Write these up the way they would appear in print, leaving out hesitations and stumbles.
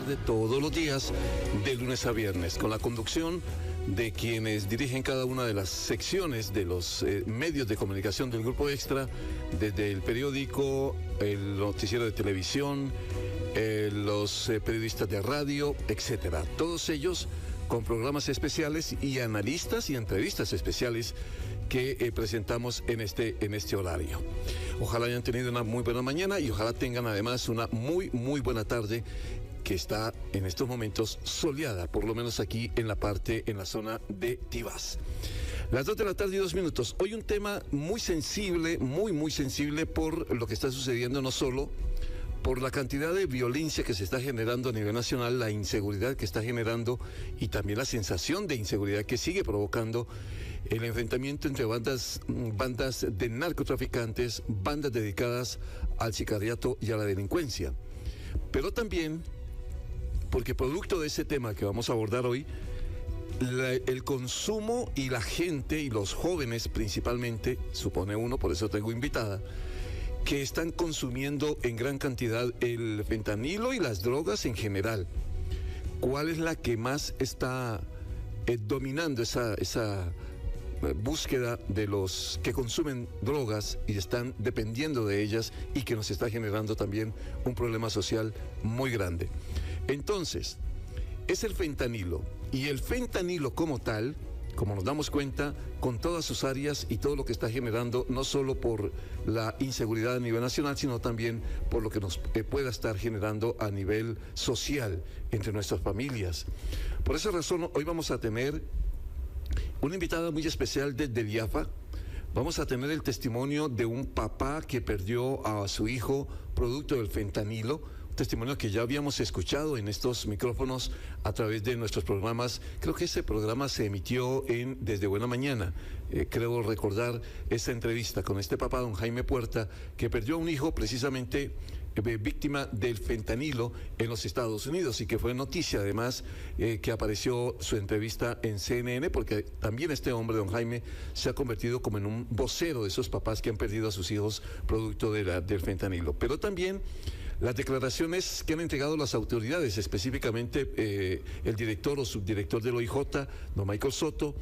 tarde, todos los días, de lunes a viernes, con la conducción de quienes dirigen cada una de las secciones de los medios de comunicación del Grupo Extra, desde el periódico, el noticiero de televisión, los periodistas de radio, etcétera. Todos ellos con programas especiales y analistas y entrevistas especiales que presentamos en este horario. Ojalá hayan tenido una muy buena mañana y ojalá tengan además una muy buena tarde, que está en estos momentos soleada, por lo menos aquí en la zona de Tibás. Las 2 de la tarde y 2 minutos. Hoy un tema muy sensible, muy sensible por lo que está sucediendo, no solo por la cantidad de violencia que se está generando a nivel nacional, la inseguridad que está generando y también la sensación de inseguridad que sigue provocando el enfrentamiento entre bandas de narcotraficantes, bandas dedicadas al sicariato y a la delincuencia. Pero también porque producto de ese tema que vamos a abordar hoy, el consumo y la gente y los jóvenes principalmente, supone uno, por eso tengo invitada, que están consumiendo en gran cantidad el fentanilo y las drogas en general. ¿Cuál es la que más está dominando esa búsqueda de los que consumen drogas y están dependiendo de ellas y que nos está generando también un problema social muy grande? Entonces, es el fentanilo, y el fentanilo como tal, como nos damos cuenta, con todas sus áreas y todo lo que está generando, no solo por la inseguridad a nivel nacional, sino también por lo que nos pueda estar generando a nivel social entre nuestras familias. Por esa razón, hoy vamos a tener una invitada muy especial desde el IAFA. Vamos a tener el testimonio de un papá que perdió a su hijo producto del fentanilo, testimonio que ya habíamos escuchado en estos micrófonos a través de nuestros programas. Creo que ese programa se emitió Desde Buena Mañana. Creo recordar esa entrevista con este papá, don Jaime Puerta, que perdió a un hijo precisamente víctima del fentanilo en los Estados Unidos, y que fue noticia además que apareció su entrevista en CNN, porque también este hombre, don Jaime, se ha convertido como en un vocero de esos papás que han perdido a sus hijos producto del fentanilo. Pero también las declaraciones que han entregado las autoridades, específicamente el director o subdirector del OIJ, don Michael Soto,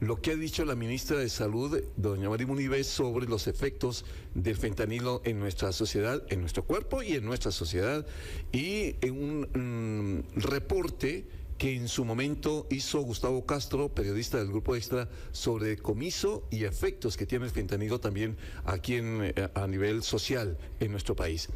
lo que ha dicho la ministra de Salud, doña Mary Munives, sobre los efectos del fentanilo en nuestra sociedad, en nuestro cuerpo y en nuestra sociedad, y en un reporte que en su momento hizo Gustavo Castro, periodista del Grupo Extra, sobre decomiso y efectos que tiene el fentanilo también aquí a nivel social en nuestro país.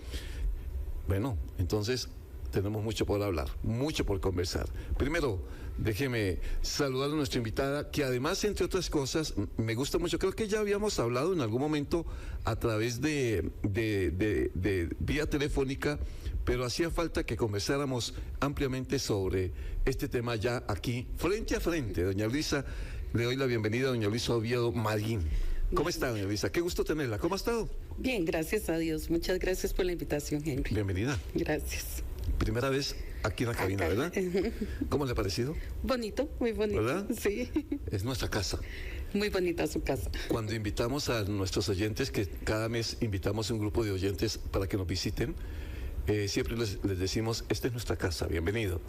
Bueno, entonces tenemos mucho por hablar, mucho por conversar. Primero, déjeme saludar a nuestra invitada, que además, entre otras cosas, me gusta mucho. Creo que ya habíamos hablado en algún momento a través de vía telefónica, pero hacía falta que conversáramos ampliamente sobre este tema ya aquí, frente a frente. Doña Luisa, le doy la bienvenida a doña Luisa Oviedo Marín. ¿Cómo está, doña Luisa? Qué gusto tenerla. ¿Cómo ha estado? Bien, gracias a Dios. Muchas gracias por la invitación, Henry. Bienvenida. Gracias. Primera vez aquí en la cabina, ¿verdad? ¿Cómo le ha parecido? Bonito, muy bonito. ¿Verdad? Sí. Es nuestra casa. Muy bonita su casa. Cuando invitamos a nuestros oyentes, que cada mes invitamos a un grupo de oyentes para que nos visiten, siempre les decimos, esta es nuestra casa, bienvenido.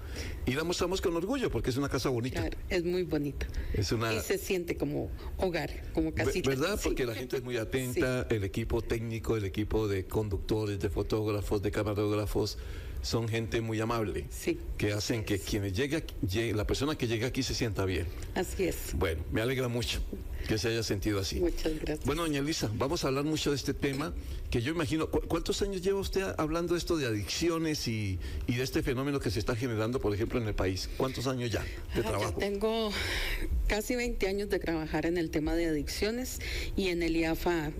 Y la mostramos con orgullo porque es una casa bonita. Claro, es muy bonita. Y se siente como hogar, como casita. ¿Verdad? Porque sí. La gente es muy atenta, sí. El equipo técnico, el equipo de conductores, de fotógrafos, de camarógrafos, son gente muy amable, sí, que hacen que la persona que llega aquí se sienta bien. Así es. Bueno, me alegra mucho que se haya sentido así. Muchas gracias. Bueno, doña Elisa, vamos a hablar mucho de este tema, que yo imagino, ¿cuántos años lleva usted hablando de esto de adicciones y de este fenómeno que se está generando, por ejemplo, en el país? ¿Cuántos años ya de trabajo? Ya tengo casi 20 años de trabajar en el tema de adicciones, y en el IAFA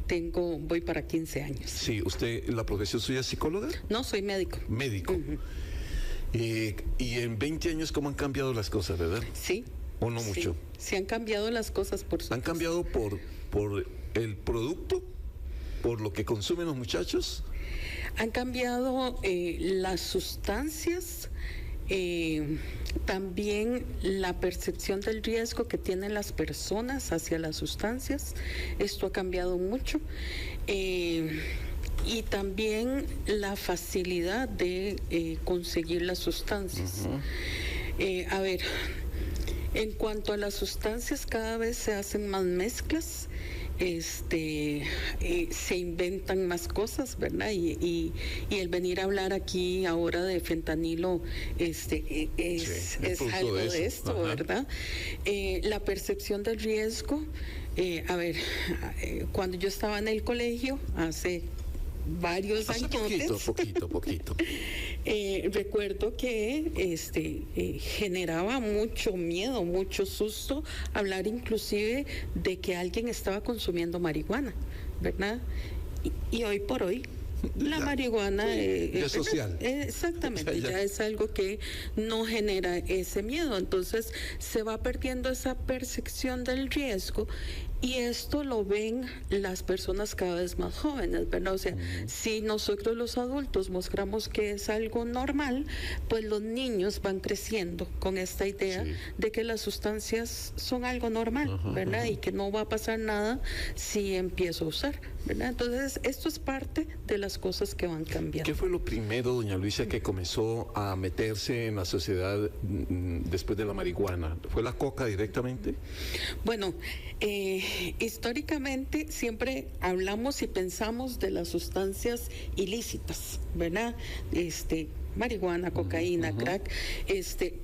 voy para 15 años. Sí, ¿usted, la profesión suya es psicóloga? No, soy médico. Médico. Uh-huh. Y en 20 años, ¿cómo han cambiado las cosas, verdad? Sí. ¿O no mucho? Sí, han cambiado las cosas, por supuesto. ¿Han cambiado por el producto? ¿Por lo que consumen los muchachos? Han cambiado las sustancias, también la percepción del riesgo que tienen las personas hacia las sustancias. Esto ha cambiado mucho. y también la facilidad de conseguir las sustancias. A ver, en cuanto a las sustancias, cada vez se hacen más mezclas, se inventan más cosas, ¿verdad? Y el venir a hablar aquí ahora de fentanilo es algo de esto, ¿verdad? La percepción del riesgo, a ver, cuando yo estaba en el colegio, hace varios años. Poquito. Recuerdo que generaba mucho miedo, mucho susto hablar inclusive de que alguien estaba consumiendo marihuana, ¿verdad? Y hoy por hoy la marihuana es social. Exactamente, ya es algo que no genera ese miedo. Entonces se va perdiendo esa percepción del riesgo. Y esto lo ven las personas cada vez más jóvenes, ¿verdad? O sea, si nosotros los adultos mostramos que es algo normal, pues los niños van creciendo con esta idea de que las sustancias son algo normal, ¿verdad? Y que no va a pasar nada si empiezo a usar, ¿verdad? Entonces, esto es parte de las cosas que van cambiando. ¿Qué fue lo primero, doña Luisa, que comenzó a meterse en la sociedad después de la marihuana? ¿Fue la coca directamente? Bueno, históricamente siempre hablamos y pensamos de las sustancias ilícitas, ¿verdad? Marihuana, cocaína, crack,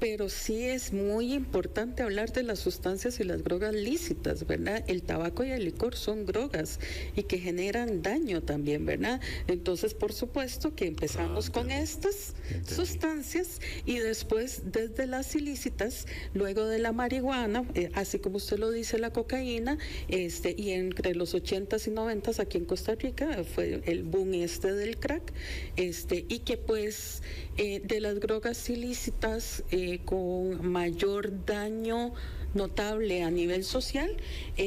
pero sí es muy importante hablar de las sustancias y las drogas lícitas, ¿verdad? El tabaco y el licor son drogas y que generan daño también, ¿verdad? Entonces, por supuesto que empezamos con estas sustancias y después desde las ilícitas, luego de la marihuana, así como usted lo dice, la cocaína, y entre los 80s y 90s aquí en Costa Rica fue el boom del crack, y que pues de las drogas ilícitas con mayor daño notable a nivel social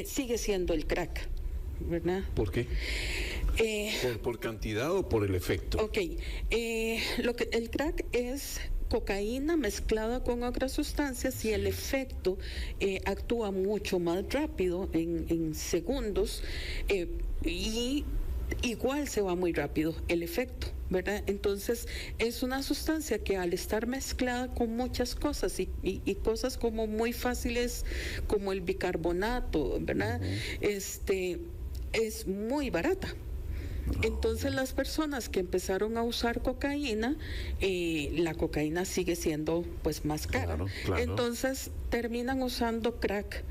sigue siendo el crack, ¿verdad? ¿Por qué? ¿Por cantidad o por el efecto? Ok, el crack es cocaína mezclada con otras sustancias y el efecto actúa mucho más rápido en segundos y igual se va muy rápido el efecto, ¿verdad? Entonces es una sustancia que al estar mezclada con muchas cosas y cosas como muy fáciles como el bicarbonato, ¿verdad? Es muy barata. Entonces las personas que empezaron a usar cocaína, la cocaína sigue siendo pues más cara. Claro. Entonces terminan usando crack.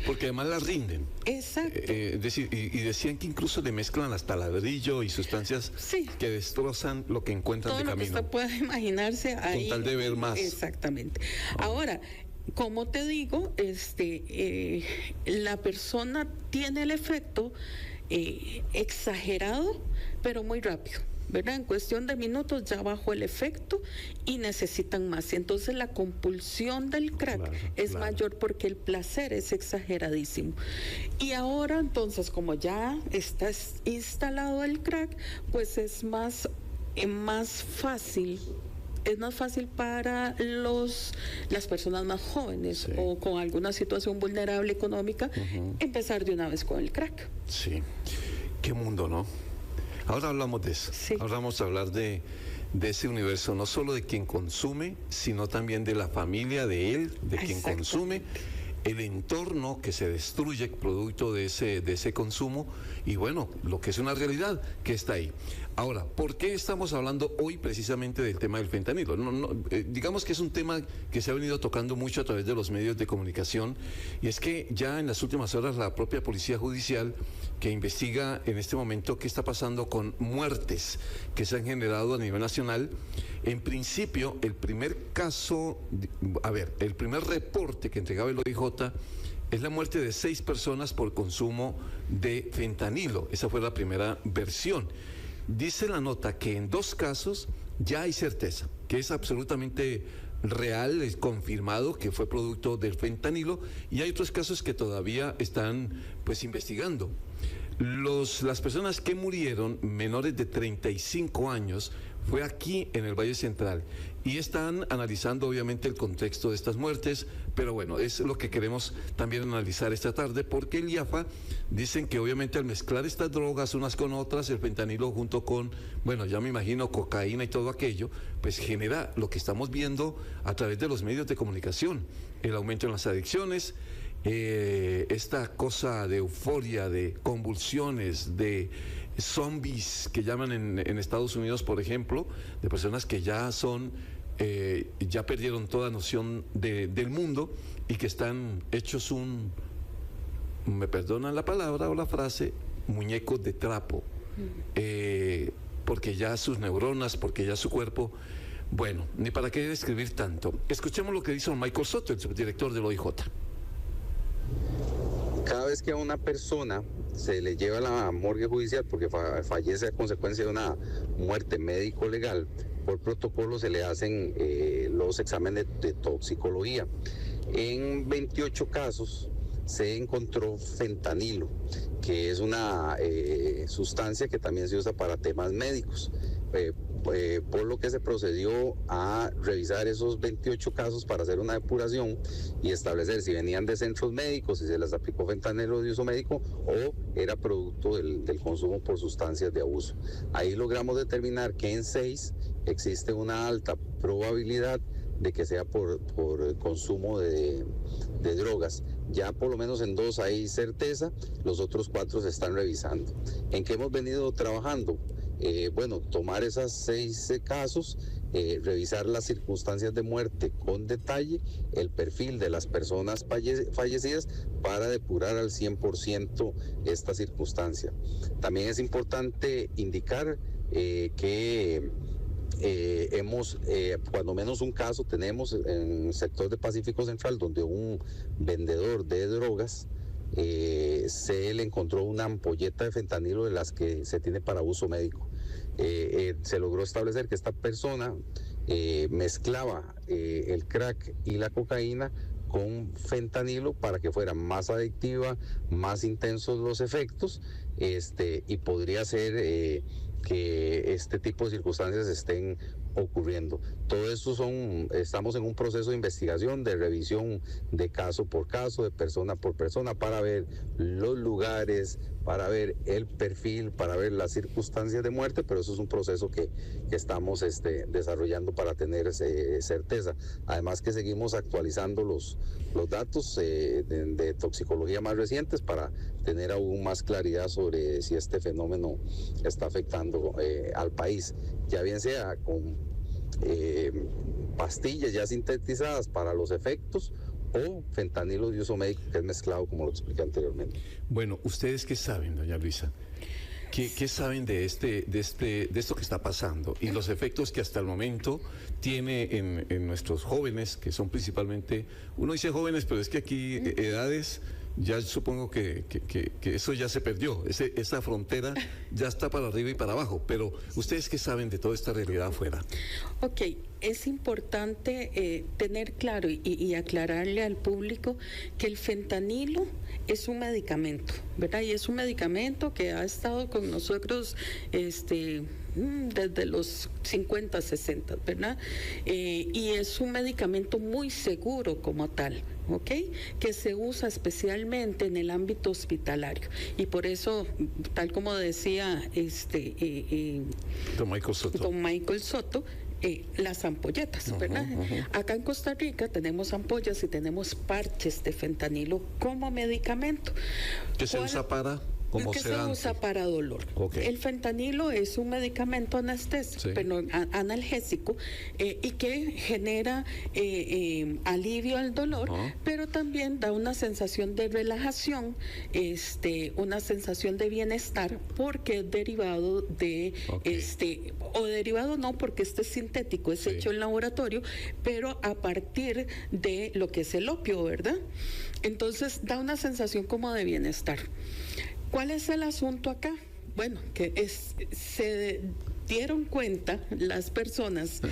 Porque además las rinden. Exacto. Y decían que incluso le mezclan hasta ladrillo y sustancias que destrozan lo que encuentran todo de camino. Todo lo que usted pueda imaginarse ahí. Con tal de ver más. Exactamente. Ahora, como te digo, la persona tiene el efecto exagerado, pero muy rápido, ¿verdad? En cuestión de minutos ya bajó el efecto y necesitan más. Entonces la compulsión del crack es mayor porque el placer es exageradísimo. Y ahora entonces, como ya está instalado el crack, pues es más fácil. Es más fácil para las personas más jóvenes o con alguna situación vulnerable económica empezar de una vez con el crack. Sí, qué mundo, ¿no? Ahora hablamos de eso. Sí. Ahora vamos a hablar de ese universo, no solo de quien consume, sino también de la familia de él, de quien consume, el entorno que se destruye producto de ese consumo y bueno, lo que es una realidad que está ahí. Ahora, ¿por qué estamos hablando hoy precisamente del tema del fentanilo? Digamos que es un tema que se ha venido tocando mucho a través de los medios de comunicación y es que ya en las últimas horas la propia Policía Judicial que investiga en este momento qué está pasando con muertes que se han generado a nivel nacional. En principio, el primer reporte que entregaba el OIJ es la muerte de 6 personas por consumo de fentanilo. Esa fue la primera versión. Dice la nota que en 2 casos ya hay certeza, que es absolutamente real, es confirmado que fue producto del fentanilo, y hay otros casos que todavía están pues investigando. Las personas que murieron, menores de 35 años, fue aquí en el Valle Central. Y están analizando obviamente el contexto de estas muertes, pero bueno, es lo que queremos también analizar esta tarde, porque el IAFA dicen que obviamente al mezclar estas drogas unas con otras, el fentanilo junto con, bueno, ya me imagino, cocaína y todo aquello, pues genera lo que estamos viendo a través de los medios de comunicación, el aumento en las adicciones, esta cosa de euforia, de convulsiones, de zombies que llaman en Estados Unidos, por ejemplo, de personas que ya son, ya perdieron toda noción del mundo y que están hechos me perdonan la palabra o la frase, muñecos de trapo, porque ya sus neuronas, porque ya su cuerpo, bueno, ni para qué describir tanto. Escuchemos lo que dice don Michael Soto, el subdirector del OIJ. Cada vez que a una persona se le lleva a la morgue judicial porque fallece a consecuencia de una muerte médico legal, por protocolo se le hacen los exámenes de toxicología. En 28 casos se encontró fentanilo, que es una sustancia que también se usa para temas médicos. Por lo que se procedió a revisar esos 28 casos para hacer una depuración y establecer si venían de centros médicos, si se les aplicó fentanilo de uso médico o era producto del consumo por sustancias de abuso. Ahí logramos determinar que en 6 existe una alta probabilidad de que sea por consumo de drogas. Ya por lo menos en 2 hay certeza, los otros 4 se están revisando. ¿En qué hemos venido trabajando? Bueno, tomar esos 6 casos, revisar las circunstancias de muerte con detalle, el perfil de las personas fallecidas para depurar al 100% esta circunstancia. También es importante indicar que hemos, cuando menos un caso tenemos en el sector de Pacífico Central, donde un vendedor de drogas se le encontró una ampolleta de fentanilo de las que se tiene para uso médico. Se logró establecer que esta persona mezclaba el crack y la cocaína con fentanilo para que fuera más adictiva, más intensos los efectos, y podría ser que este tipo de circunstancias estén ocurriendo. Todo esto estamos en un proceso de investigación, de revisión de caso por caso, de persona por persona, para ver los lugares, para ver el perfil, para ver las circunstancias de muerte, pero eso es un proceso que estamos desarrollando para tener certeza. Además que seguimos actualizando los datos de toxicología más recientes para tener aún más claridad sobre si este fenómeno está afectando al país, ya bien sea con pastillas ya sintetizadas para los efectos o fentanilo de uso médico que es mezclado, como lo expliqué anteriormente. Bueno, ¿ustedes qué saben, doña Luisa? ¿Qué saben de esto que está pasando y los efectos que hasta el momento tiene en nuestros jóvenes, que son principalmente, uno dice jóvenes, pero es que aquí edades, ya supongo que eso ya se perdió, esa frontera ya está para arriba y para abajo, pero ¿ustedes qué saben de toda esta realidad afuera? Ok, es importante tener claro y aclararle al público que el fentanilo es un medicamento, ¿verdad? Y es un medicamento que ha estado con nosotros desde los 50, 60, ¿verdad? Y es un medicamento muy seguro como tal, ¿ok? Que se usa especialmente en el ámbito hospitalario. Y por eso, tal como decía don Michael Soto, las ampolletas, ¿verdad? Acá en Costa Rica tenemos ampollas y tenemos parches de fentanilo como medicamento. ¿Qué se usa para? Que se usa para dolor. Okay. El fentanilo es un medicamento anestésico, sí, pero analgésico, y que genera alivio al dolor, pero también da una sensación de relajación, una sensación de bienestar, porque es derivado de o derivado no, porque es sintético, es hecho en laboratorio, pero a partir de lo que es el opio, ¿verdad? Entonces da una sensación como de bienestar. ¿Cuál es el asunto acá? Bueno, que dieron cuenta las personas,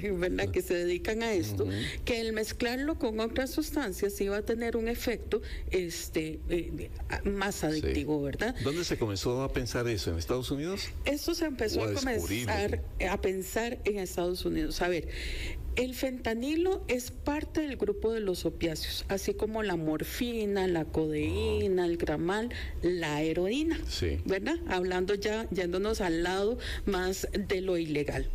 ¿verdad?, que se dedican a esto, que el mezclarlo con otras sustancias iba a tener un efecto más adictivo, ¿verdad? ¿Dónde se comenzó a pensar eso? ¿En Estados Unidos? Eso se empezó a comenzar a pensar en Estados Unidos. A ver, el fentanilo es parte del grupo de los opiáceos, así como la morfina, la codeína, el gramal, la heroína, ¿verdad? Hablando ya, yéndonos al lado más de lo ilegal.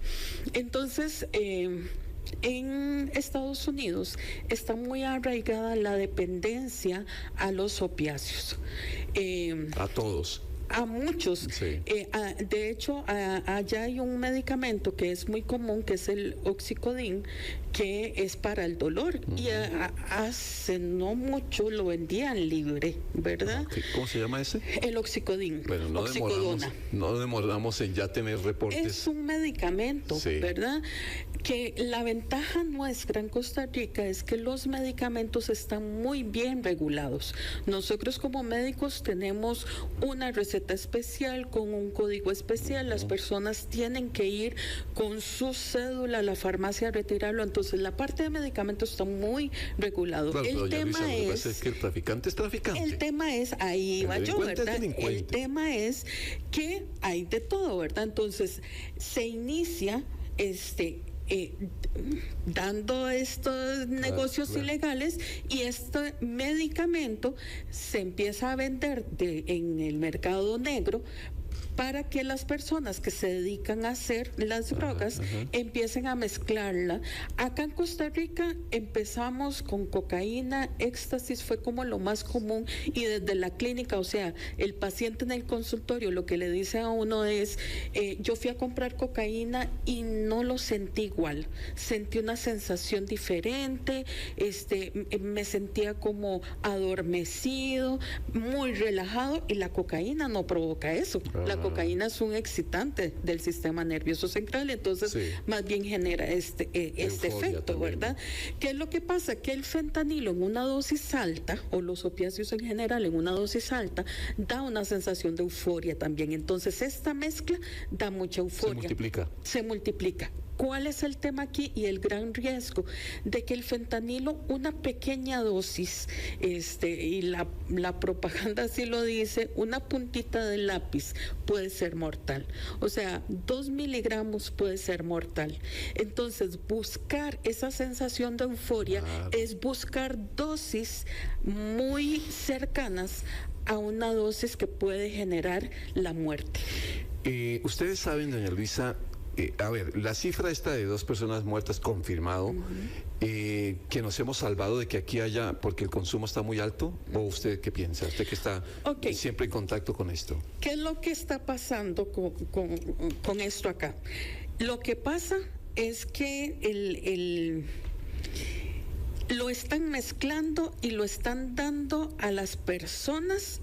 Entonces, en Estados Unidos está muy arraigada la dependencia a los opiáceos. A todos. A muchos. Sí. De hecho, allá hay un medicamento que es muy común, que es el oxicodín, que es para el dolor. Y hace no mucho lo vendían libre, ¿verdad? ¿Cómo se llama ese? El oxicodín. Bueno, no demoramos en ya tener reportes. Es un medicamento, ¿verdad? Que la ventaja nuestra en Costa Rica es que los medicamentos están muy bien regulados. Nosotros como médicos tenemos una receta especial con un código especial. Las personas tienen que ir con su cédula a la farmacia a retirarlo. Entonces la parte de medicamentos está muy regulado. Claro, el tema es que el traficante es traficante. El tema es, ahí va yo, ¿verdad? El tema es que hay de todo, ¿verdad? Entonces se inicia dando estos negocios ilegales, y este medicamento se empieza a vender en el mercado negro para que las personas que se dedican a hacer las drogas empiecen a mezclarla. Acá en Costa Rica empezamos con cocaína, éxtasis fue como lo más común, y desde la clínica, o sea, el paciente en el consultorio lo que le dice a uno es, yo fui a comprar cocaína y no lo sentí igual, sentí una sensación diferente, me sentía como adormecido, muy relajado, y la cocaína no provoca eso. La cocaína es un excitante del sistema nervioso central, entonces más bien genera este efecto, también, ¿verdad? ¿Qué es lo que pasa? Que el fentanilo en una dosis alta, o los opiáceos en general en una dosis alta, da una sensación de euforia también. Entonces esta mezcla da mucha euforia. Se multiplica. ¿Cuál es el tema aquí y el gran riesgo? De que el fentanilo, una pequeña dosis, y la propaganda así lo dice, una puntita de lápiz puede ser mortal. O sea, 2 miligramos puede ser mortal. Entonces, buscar esa sensación de euforia es buscar dosis muy cercanas a una dosis que puede generar la muerte. Ustedes saben, doña Luisa, a ver, la cifra esta de 2 personas muertas confirmado, que nos hemos salvado de que aquí haya, porque el consumo está muy alto, ¿o usted qué piensa? Usted que está siempre en contacto con esto. ¿Qué es lo que está pasando con esto acá? Lo que pasa es que lo están mezclando y lo están dando a las personas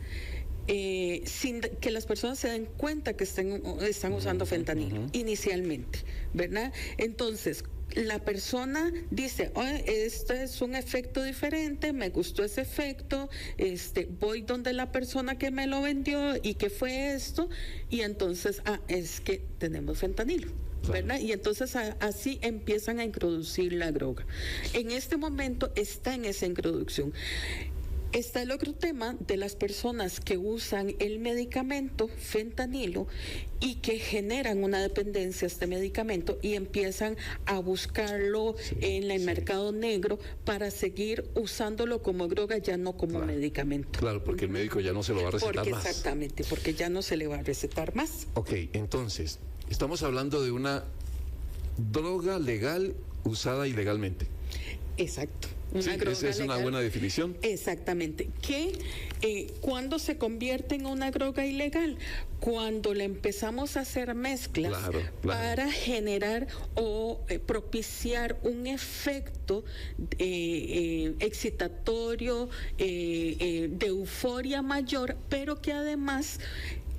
sin que las personas se den cuenta que están usando fentanilo inicialmente, ¿verdad? Entonces, la persona dice, este es un efecto diferente, me gustó ese efecto, voy donde la persona que me lo vendió y que fue esto, y entonces, es que tenemos fentanilo, ¿verdad? Y entonces así empiezan a introducir la droga. En este momento está en esa introducción. Está el otro tema de las personas que usan el medicamento fentanilo y que generan una dependencia a este medicamento y empiezan a buscarlo en el mercado negro para seguir usándolo como droga, ya no como medicamento. Claro, porque el médico ya no se lo va a recetar más. Exactamente, porque ya no se le va a recetar más. Ok, entonces, estamos hablando de una droga legal usada ilegalmente. Exacto. Esa es una buena definición. Exactamente. Que ¿cuándo se convierte en una droga ilegal? Cuando le empezamos a hacer mezclas para generar o propiciar un efecto excitatorio, de euforia mayor, pero que además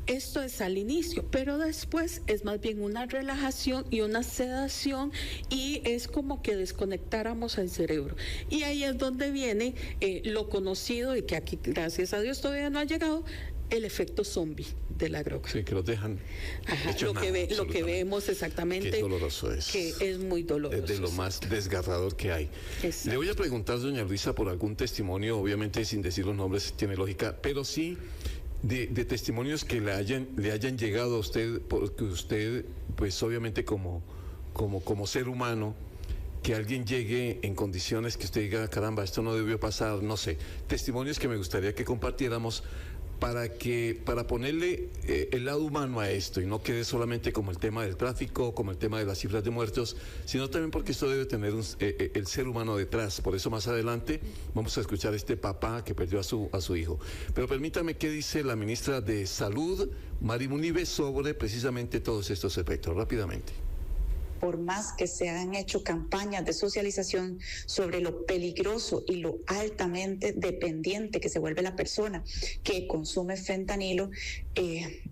esto es al inicio, pero después es más bien una relajación y una sedación, y es como que desconectáramos al cerebro. Y ahí es donde viene lo conocido, y que aquí, gracias a Dios, todavía no ha llegado, el efecto zombie de la droga. Sí, que los dejan. Ajá, lo que vemos exactamente. Qué doloroso es. Que es muy doloroso. Es de lo más desgarrador que hay. Exacto. Le voy a preguntar, doña Luisa, por algún testimonio, obviamente sin decir los nombres tiene lógica, pero sí de testimonios que le hayan llegado a usted, porque usted, pues obviamente como ser humano, que alguien llegue en condiciones que usted diga, caramba, esto no debió pasar, no sé, testimonios que me gustaría que compartiéramos para ponerle el lado humano a esto y no quede solamente como el tema del tráfico, como el tema de las cifras de muertos, sino también porque esto debe tener el ser humano detrás. Por eso más adelante vamos a escuchar a este papá que perdió a su hijo. Pero permítame, ¿qué dice la ministra de Salud, Mari Munive, sobre precisamente todos estos efectos? Rápidamente. Por más que se han hecho campañas de socialización sobre lo peligroso y lo altamente dependiente que se vuelve la persona que consume fentanilo,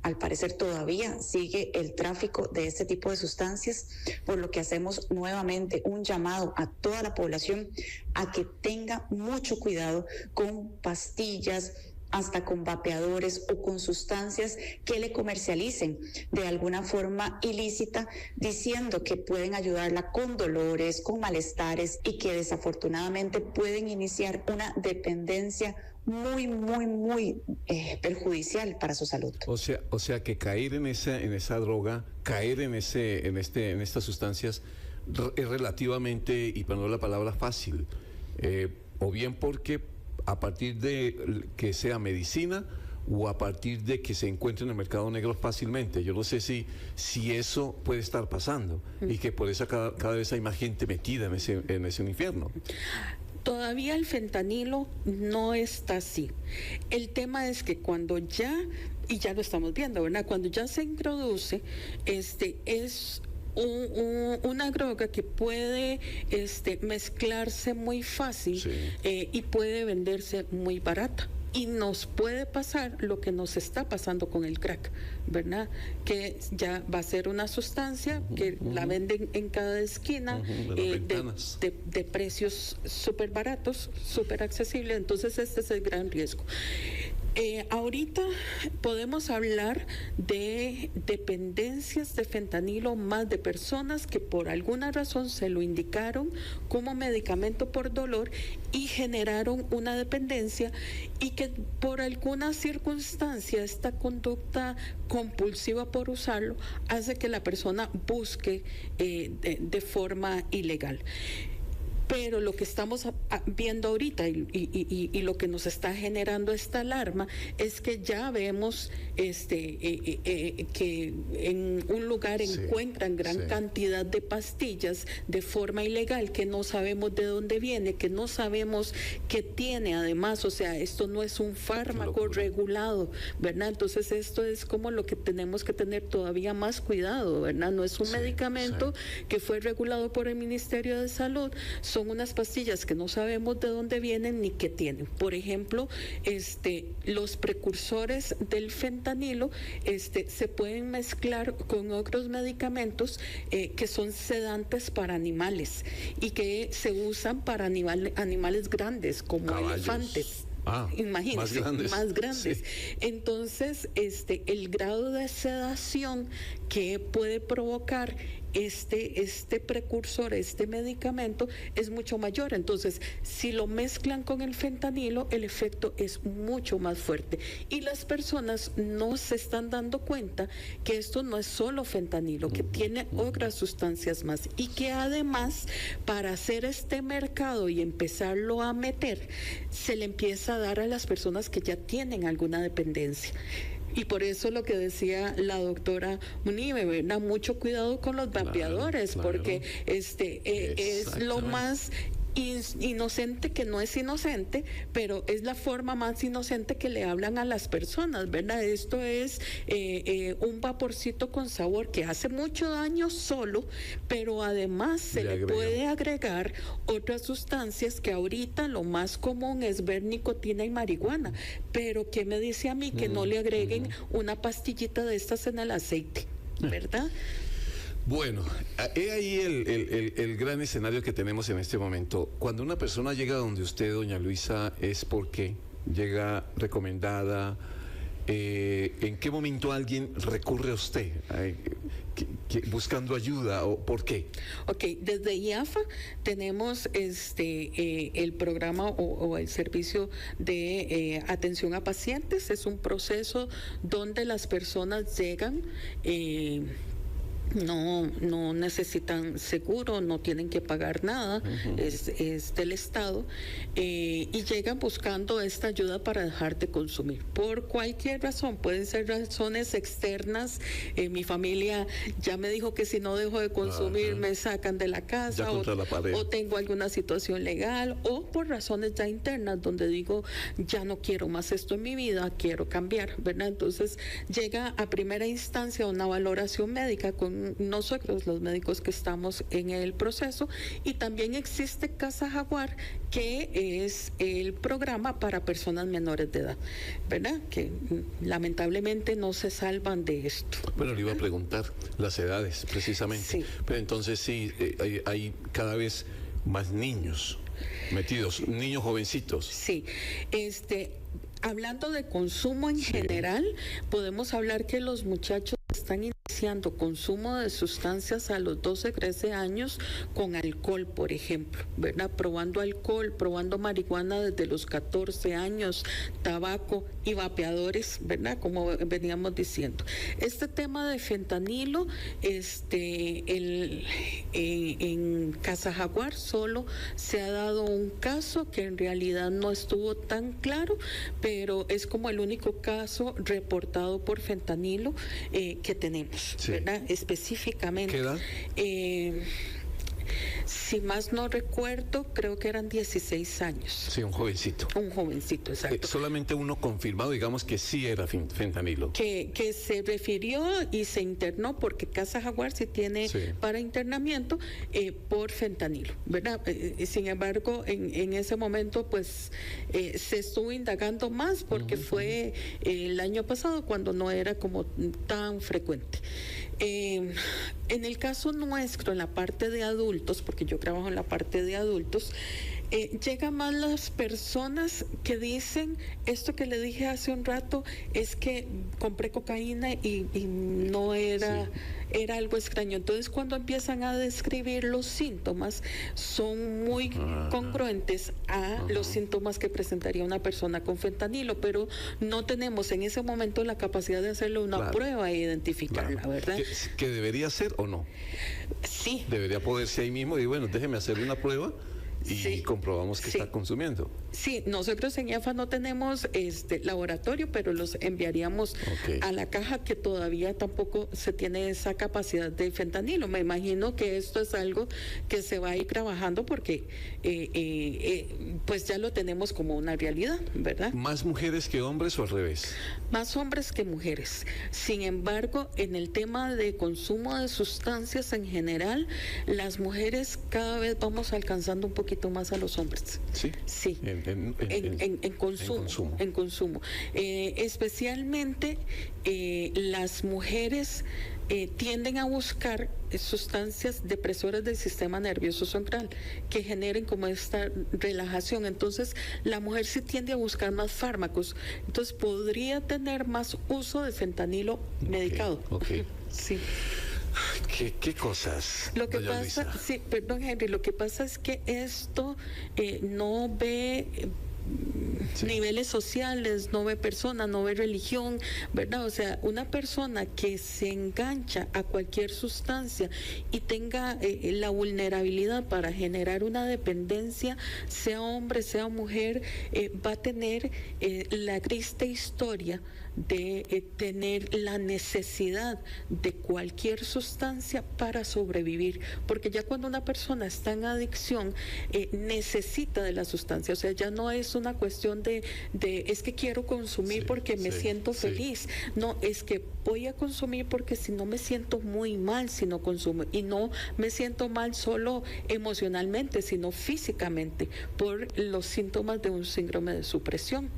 al parecer todavía sigue el tráfico de este tipo de sustancias, por lo que hacemos nuevamente un llamado a toda la población a que tenga mucho cuidado con pastillas, hasta con vapeadores o con sustancias que le comercialicen de alguna forma ilícita, diciendo que pueden ayudarla con dolores, con malestares y que desafortunadamente pueden iniciar una dependencia muy perjudicial para su salud. O sea que caer en esa droga, caer en estas sustancias es relativamente, y para no la palabra fácil, o bien porque a partir de que sea medicina o a partir de que se encuentre en el mercado negro fácilmente. Yo no sé si eso puede estar pasando y que por eso cada vez hay más gente metida en ese infierno. Todavía el fentanilo no está así. El tema es que cuando ya, y ya lo estamos viendo, ¿verdad? Cuando ya se introduce, es una droga que puede mezclarse muy fácil, sí, y puede venderse muy barata. Y nos puede pasar lo que nos está pasando con el crack, ¿verdad? Que ya va a ser una sustancia que la venden en cada esquina, de precios súper baratos, súper accesibles. Entonces este es el gran riesgo. Ahorita podemos hablar de dependencias de fentanilo más de personas que por alguna razón se lo indicaron como medicamento por dolor y generaron una dependencia, y que por alguna circunstancia esta conducta compulsiva por usarlo hace que la persona busque de forma ilegal. Pero lo que estamos viendo ahorita y lo que nos está generando esta alarma es que ya vemos que en un lugar encuentran gran cantidad de pastillas de forma ilegal, que no sabemos de dónde viene, que no sabemos qué tiene además. O sea, esto no es un fármaco regulado, ¿verdad? Entonces esto es como lo que tenemos que tener todavía más cuidado, ¿verdad? No es un medicamento que fue regulado por el Ministerio de Salud. Son unas pastillas que no sabemos de dónde vienen ni qué tienen. Por ejemplo, los precursores del fentanilo se pueden mezclar con otros medicamentos que son sedantes para animales y que se usan para animales grandes como caballos, elefantes. Imagínense, más grandes. Sí. Entonces, el grado de sedación que puede provocar este precursor, este medicamento, es mucho mayor. Entonces, si lo mezclan con el fentanilo, el efecto es mucho más fuerte. Y las personas no se están dando cuenta que esto no es solo fentanilo, que tiene otras sustancias más. Y que además, para hacer este mercado y empezarlo a meter, se le empieza a dar a las personas que ya tienen alguna dependencia. Y por eso lo que decía la doctora Munive, ¿verdad? Mucho cuidado con los vapeadores, porque es lo más inocente que no es inocente, pero es la forma más inocente que le hablan a las personas, ¿verdad? Esto es un vaporcito con sabor que hace mucho daño solo, pero además se le puede agregar otras sustancias que ahorita lo más común es ver nicotina y marihuana, pero ¿qué me dice a mí que no le agreguen una pastillita de estas en el aceite, ¿verdad? Bueno, he ahí el gran escenario que tenemos en este momento. Cuando una persona llega donde usted, doña Luisa, es porque llega recomendada, ¿En qué momento alguien recurre a usted buscando ayuda o por qué? Ok, desde IAFA tenemos el programa o el servicio de atención a pacientes. Es un proceso donde las personas llegan. No necesitan seguro, no tienen que pagar nada, es del Estado, y llegan buscando esta ayuda para dejar de consumir. Por cualquier razón, pueden ser razones externas. Mi familia ya me dijo que si no dejo de consumir me sacan de la casa, o tengo alguna situación legal, o por razones ya internas donde digo, ya no quiero más esto en mi vida, quiero cambiar, ¿verdad? Entonces llega a primera instancia una valoración médica con nosotros, los médicos que estamos en el proceso, y también existe Casa Jaguar, que es el programa para personas menores de edad, ¿verdad? Que lamentablemente no se salvan de esto. Bueno, le iba a preguntar las edades, precisamente. Sí. Pero entonces sí, hay cada vez más niños metidos, niños jovencitos. Sí, hablando de consumo en general, podemos hablar que los muchachos están iniciando consumo de sustancias a los 12, 13 años con alcohol, por ejemplo, ¿verdad? Probando alcohol, probando marihuana desde los 14 años, tabaco y vapeadores, ¿verdad? Como veníamos diciendo. Este tema de fentanilo, en Casa Jaguar solo se ha dado un caso que en realidad no estuvo tan claro, pero es como el único caso reportado por fentanilo que tenemos, ¿verdad? Específicamente. ¿Qué edad? Si más no recuerdo, creo que eran 16 años. Sí, un jovencito. Un jovencito, exacto. Solamente uno confirmado, digamos que sí era fentanilo. Que se refirió y se internó, porque Casa Jaguar sí tiene para internamiento por fentanilo, ¿verdad? Sin embargo, en ese momento, pues, se estuvo indagando más, porque fue el año pasado cuando no era como tan frecuente. En el caso nuestro, en la parte de adultos, porque yo trabajo en la parte de adultos, llegan más las personas que dicen, esto que le dije hace un rato, es que compré cocaína y no era... era algo extraño. Entonces, cuando empiezan a describir los síntomas, son muy congruentes a los síntomas que presentaría una persona con fentanilo, pero no tenemos en ese momento la capacidad de hacerle una prueba e identificarla, ¿verdad? ¿Que debería ser o no? Sí. Debería poderse ahí mismo y bueno, déjeme hacer una prueba y comprobamos que está consumiendo. Sí, nosotros en IAFA no tenemos laboratorio, pero los enviaríamos a la caja, que todavía tampoco se tiene esa capacidad de fentanilo. Me imagino que esto es algo que se va a ir trabajando porque pues ya lo tenemos como una realidad, ¿verdad? ¿Más mujeres que hombres o al revés? Más hombres que mujeres. Sin embargo, en el tema de consumo de sustancias en general, las mujeres cada vez vamos alcanzando un poquito más a los hombres. Sí. Sí. En consumo. Especialmente las mujeres tienden a buscar sustancias depresoras del sistema nervioso central que generen como esta relajación. Entonces la mujer sí tiende a buscar más fármacos, entonces podría tener más uso de fentanilo medicado. Sí. ¿Qué cosas? Lo que pasa, perdón, Henry, lo que pasa es que esto no ve niveles sociales, no ve personas, no ve religión, ¿verdad? O sea, una persona que se engancha a cualquier sustancia y tenga la vulnerabilidad para generar una dependencia, sea hombre, sea mujer, va a tener la triste historia de tener la necesidad de cualquier sustancia para sobrevivir, porque ya cuando una persona está en adicción necesita de la sustancia. O sea, ya no es una cuestión de es que quiero consumir porque me siento feliz, no, es que voy a consumir porque si no me siento muy mal si no consumo, y no me siento mal solo emocionalmente, sino físicamente por los síntomas de un síndrome de supresión.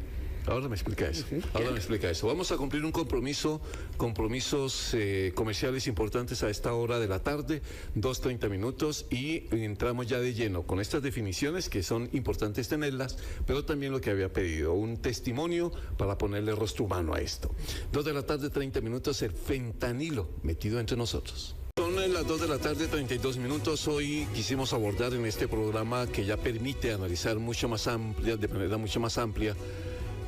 Ahora me explica eso. Ahora me explica eso. Vamos a cumplir un compromisos comerciales importantes a esta hora de la tarde, 2:30 minutos, y entramos ya de lleno con estas definiciones que son importantes tenerlas, pero también lo que había pedido, un testimonio para ponerle rostro humano a esto. 2 de la tarde, 30 minutos, el fentanilo metido entre nosotros. Son las 2 de la tarde, 32 minutos. Hoy quisimos abordar en este programa que ya permite analizar de manera mucho más amplia,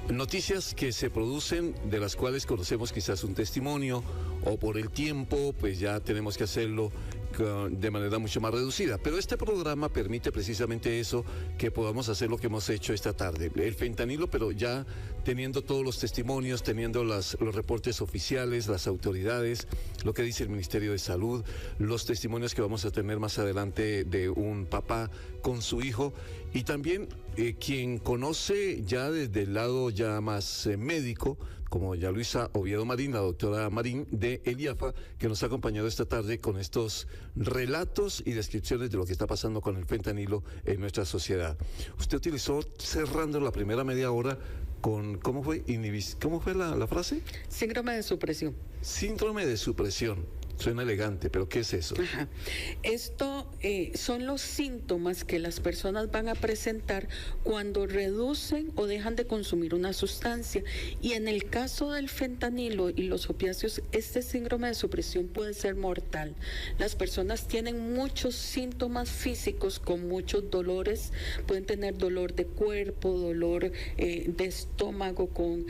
noticias que se producen, de las cuales conocemos quizás un testimonio, o por el tiempo, pues ya tenemos que hacerlo de manera mucho más reducida. Pero este programa permite precisamente eso, que podamos hacer lo que hemos hecho esta tarde. El fentanilo, pero ya teniendo todos los testimonios, teniendo los reportes oficiales, las autoridades, lo que dice el Ministerio de Salud, los testimonios que vamos a tener más adelante de un papá con su hijo, y también quien conoce ya desde el lado ya más médico, como ya Luisa Oviedo Marín, la doctora Marín de el IAFA, que nos ha acompañado esta tarde con estos relatos y descripciones de lo que está pasando con el fentanilo en nuestra sociedad. Usted utilizó, cerrando la primera media hora, con, ¿cómo fue la frase? Síndrome de supresión. Síndrome de supresión. Suena elegante, pero ¿qué es eso? Ajá. Esto son los síntomas que las personas van a presentar cuando reducen o dejan de consumir una sustancia. Y en el caso del fentanilo y los opiáceos, este síndrome de supresión puede ser mortal. Las personas tienen muchos síntomas físicos con muchos dolores. Pueden tener dolor de cuerpo, dolor de estómago con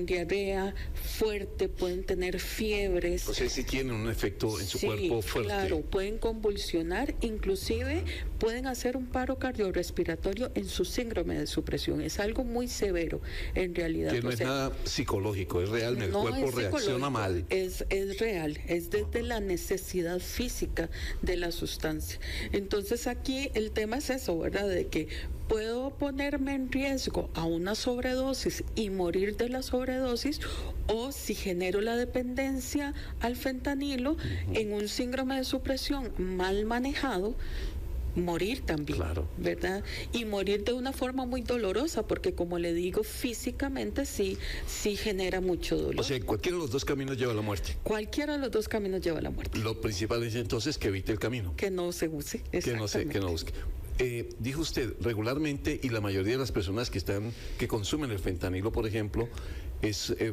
diarrea fuerte, pueden tener fiebres. O sea, si tienen un efecto en su cuerpo fuerte. Claro, pueden convulsionar, inclusive pueden hacer un paro cardiorrespiratorio en su síndrome de supresión. Es algo muy severo, en realidad. Que no es nada psicológico, es real, el cuerpo reacciona mal. Es real, es desde la necesidad física de la sustancia. Entonces aquí el tema es eso, ¿verdad? De que puedo ponerme en riesgo a una sobredosis y morir de la sobredosis, o si genero la dependencia al fentanilo en un síndrome de supresión mal manejado, morir también, claro, ¿verdad? Y morir de una forma muy dolorosa, porque como le digo, físicamente sí genera mucho dolor. O sea, cualquiera de los dos caminos lleva a la muerte. Cualquiera de los dos caminos lleva a la muerte. Lo principal es entonces que evite el camino. Que no se use, exactamente. Que no busque. Dijo usted, regularmente, y la mayoría de las personas que consumen el fentanilo, por ejemplo,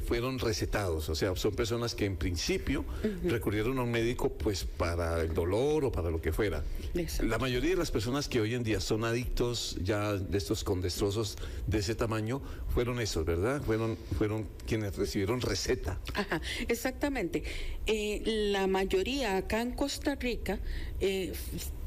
fueron recetados, o sea, son personas que en principio recurrieron a un médico pues para el dolor o para lo que fuera. Exacto. La mayoría de las personas que hoy en día son adictos ya de estos condestrosos de ese tamaño fueron esos, ¿verdad? Fueron quienes recibieron receta. Ajá, exactamente. La mayoría acá en Costa Rica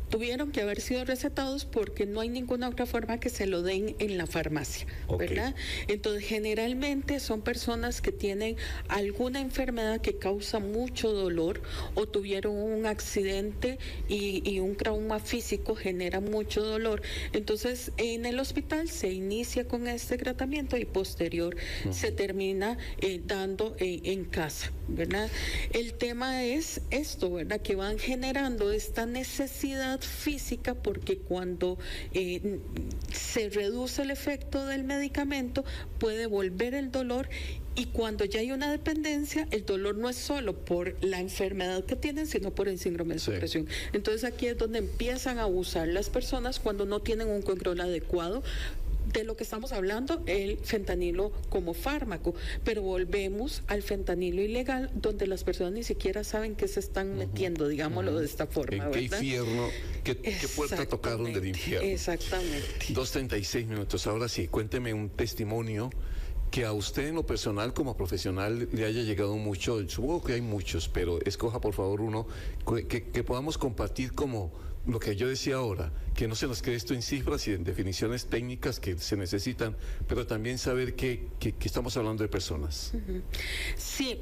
tuvieron que haber sido recetados porque no hay ninguna otra forma que se lo den en la farmacia, ¿verdad? Entonces, generalmente son personas que tienen alguna enfermedad que causa mucho dolor, o tuvieron un accidente y un trauma físico genera mucho dolor. Entonces, en el hospital se inicia con este tratamiento y posterior se termina dando en casa, ¿verdad? El tema es esto, ¿verdad? Que van generando esta necesidad física, porque cuando se reduce el efecto del medicamento puede volver el dolor, y cuando ya hay una dependencia, el dolor no es solo por la enfermedad que tienen, sino por el síndrome de supresión. Entonces aquí es donde empiezan a abusar las personas cuando no tienen un control adecuado de lo que estamos hablando, el fentanilo como fármaco. Pero volvemos al fentanilo ilegal, donde las personas ni siquiera saben qué se están metiendo, digámoslo de esta forma. ¿En qué infierno, qué puerta tocaron del infierno? Exactamente. 2:36 minutos. Ahora sí, cuénteme un testimonio que a usted en lo personal como profesional le haya llegado mucho. Supongo que hay muchos, pero escoja por favor uno que podamos compartir, como lo que yo decía ahora, que no se nos quede esto en cifras y en definiciones técnicas que se necesitan, pero también saber que estamos hablando de personas. Sí,